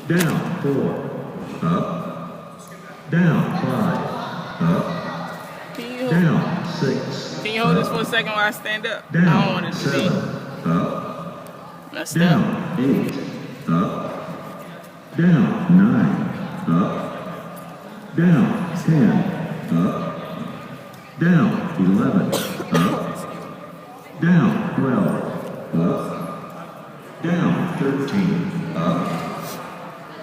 Down 4. Up. Down 5. Up. Down 6. Can you hold this for a second while I stand up? Down I don't want it to 7. be messed Down up. 8. Up. Down 9. Up. Down 10. Up. Down 11. Up. Down 12. Up. Down 13. Up.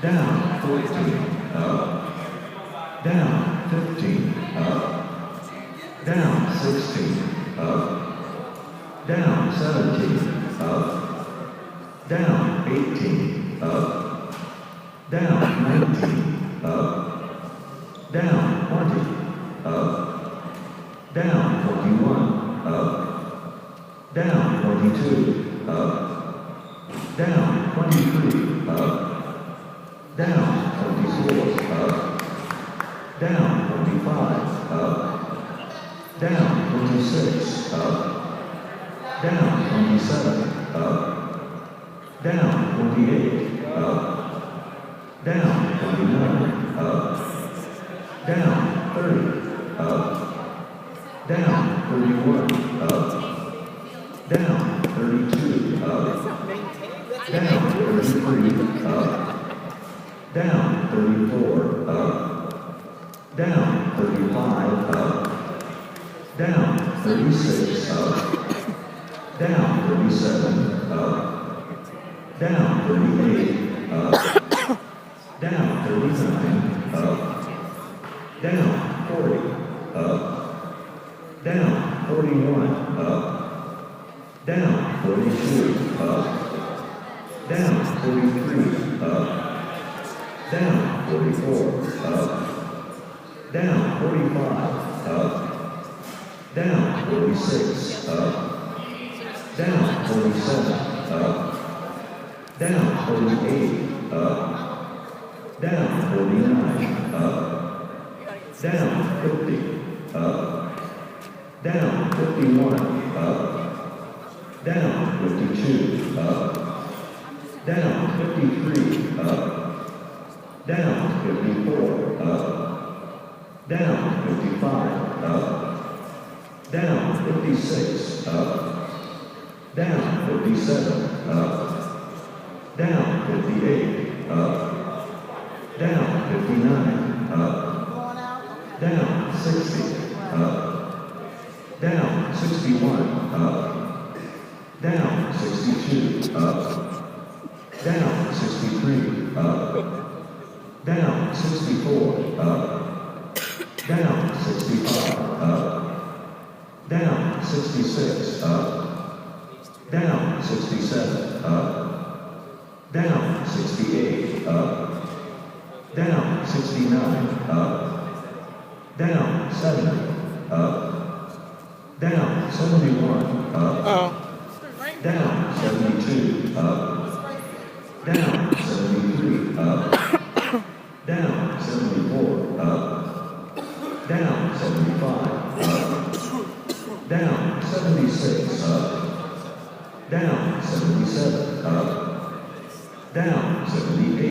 Down 14. Up. Down 15. Up. Down 16. Up. Down 17. Up. Down 18. Up. Down 19. Up. Down 20. Up. Down 21. Up. Down 22. Up. Down 23. Up. Down 24. Up. Down 25. Up. Down 26. Up. Down 27. Up. Down 28. Up. Down 29. Up. Down 30. Up. Down 31. Up. Down 32. Up. Down 33. Up. Down 34. Up. Down 35. Up. Down 36. Up. Down 37. Up. Down 38. Up. Down 39. Up. Down 40. Up. Down 41. Up. Down 42. Up. Down 43. Up. Down 44. Up. Down 45. Up. Down 46. Up. Down 47. Up. Down 48. Up. Down 49. Up. Down 50. Up. Down 51. Up. Down 52. Up. Down 53. Up. Down 54. Up. Down 55. Up. Down 56. Up. Down 57. Up. Down 58. Up. Down 59. Up. Down 60. Up. Down 61. Up. Down 62. Up. Down 63. Up. Down 64. Up. Down 65. Up. Down 66. Up. Down 67. Up. Down 68. Up. Down 69. Up. Down 70. Up. Down 71. Up. Down 72. Up. Down 73. Up. Down 74. Up. Down 75. Up. Down 76. Up. Down 77. Up. Down 78.